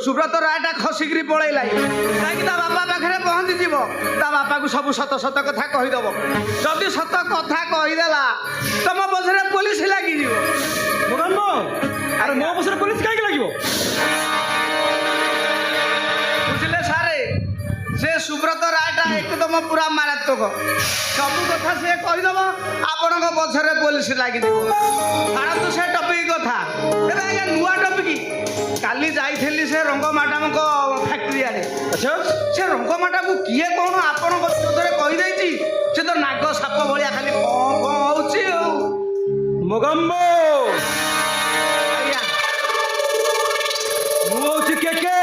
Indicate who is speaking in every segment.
Speaker 1: ସୁବ୍ରତ ରାୟଟା ଖସିକିରି ପଳେଇଲା ଯାଇକି ତା ବାପା ପାଖରେ ପହଞ୍ଚିଯିବ ତା ବାପାକୁ ସବୁ ସତ ସତ କଥା କହିଦେବ ଯଦି ସତ କଥା କହିଦେଲା ତମ ପଛରେ ପୋଲିସ ଲାଗିଯିବ
Speaker 2: ଆରେ ମୋ ପଛରେ ପୋଲିସ କାହିଁକି ଲାଗିବ
Speaker 1: ବୁଝିଲେ ସାରେ ସେ ସୁବ୍ରତ ରାୟଟା ଏକଦମ ପୁରା ମାରାତ୍ମକ ସବୁ କଥା ସେ କହିଦେବ ଆପଣଙ୍କ ପଛରେ ପୋଲିସ ଲାଗିଯିବ ଛାଡ଼ନ୍ତୁ ସେ ଟପିକ କଥା ଏବେ ଆଜ୍ଞା ନୂଆ ଟପିକ କାଲି ଯାଇଥିଲି ସେ ରଙ୍ଗ ମ୍ୟାଡାମଙ୍କ ଫ୍ୟାକ୍ଟ୍ରି ଆଡ଼େ
Speaker 2: ଆଚ୍ଛା
Speaker 1: ସେ ରଙ୍ଗ ମ୍ୟାଡାମକୁ କିଏ କ'ଣ ଆପଣଙ୍କ ବିରୋଧରେ କହିଦେଇଛି ସେ ତ ନାଗ ସାପ ଭଳିଆ ଖାଲି କଣ କଣ ହଉଛି ଆଉ
Speaker 2: ମୋଗମ୍ବ
Speaker 1: ଆଜ୍ଞା
Speaker 2: ମୁଁ ହଉଛି କେକେ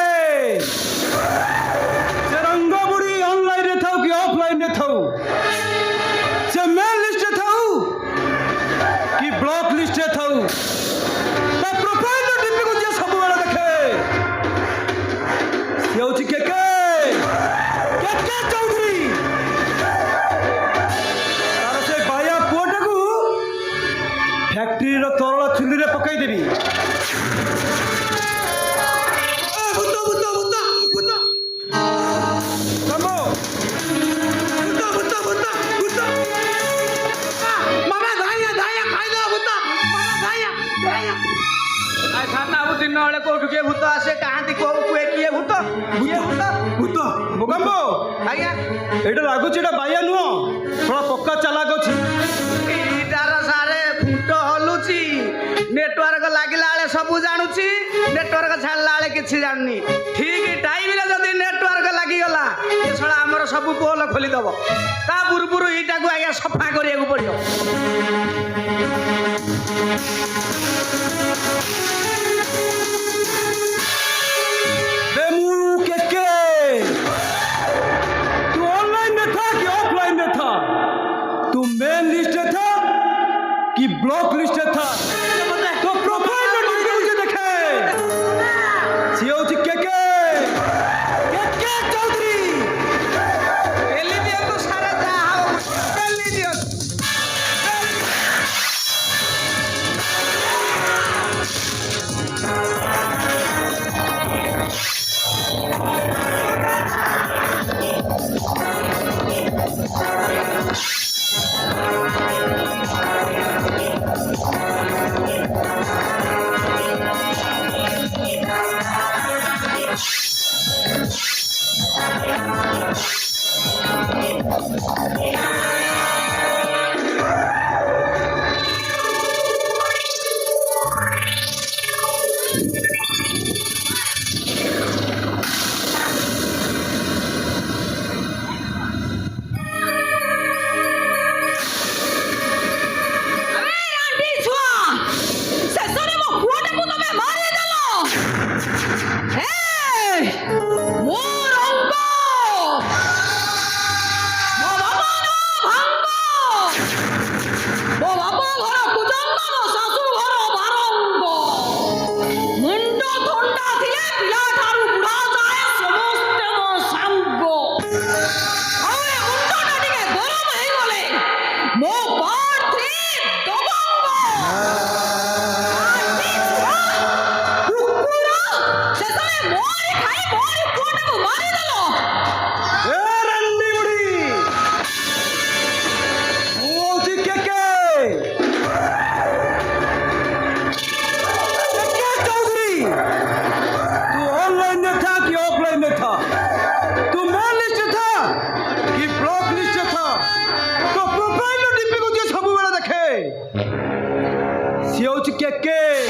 Speaker 2: ସେ ରଙ୍ଗ ବୁଢ଼ୀ ଅନଲାଇନରେ ଥାଉ କି ଅଫଲାଇନରେ ଥାଉ ସେ ମେନ୍ ଲିଷ୍ଟରେ ଥାଉ କି ବ୍ଲକ୍ ଲିଷ୍ଟରେ ଥାଉ ତା ପ୍ରୋଫାଇଲର ଡିପିକୁ ଯିଏ ସବୁବେଳେ ଦେଖେ ସେ ହଉଛି କେକେ କେକେ ଚୌଧୁରୀ ତାର ସେ ବାୟା ପୁଅଟାକୁ ଫ୍ୟାକ୍ଟ୍ରିର ତରଳ ଚୁଲିରେ ପକାଇଦେବି
Speaker 1: ଦିନ ବେଳେ କୋଉଠୁ କିଏ ଭୂତ ଆସେ କାହାନ୍ତି କୋଉ କୁଏ କିଏ ଭୂତ
Speaker 2: ଭୂତ ମୋଗମ୍ବ
Speaker 1: ଆଜ୍ଞା
Speaker 2: ଏଇଟା ଲାଗୁଛି ଏଇଟା ବାୟା ନୁହଁ थोड़ा ପକ୍କା ଚାଲାକ ଅଛି
Speaker 1: ଏଇଟାର ସାରେ ଫୁଟ ହଲୁଛି ନେଟୱାର୍କ ଲାଗିଲା ବେଳେ ସବୁ ଜାଣୁଛି ନେଟୱାର୍କ ଛାଡ଼ିଲା ବେଳେ କିଛି ଜାଣୁନି ଠିକ ଟାଇମରେ ଯଦି ନେଟୱାର୍କ ଲାଗିଗଲା ଏ ଶଳା ଆମର ସବୁ ପୋଲ ଖୋଲିଦେବ ତା ପୂର୍ବରୁ ଏଇଟାକୁ ଆଜ୍ଞା ସଫା କରିବାକୁ ପଡ଼ିବ
Speaker 2: तू ऑनलाइन में था कि ऑफलाइन में था तू मेन लिस्ट में था कि ब्लॉक लिस्ट में था तो प्रोफाइल में ढूंढ मुझे देखे सीओ जी के चौधरी
Speaker 1: एलिजियो तो सारा जा हो एलिजियो
Speaker 2: सीओ जी के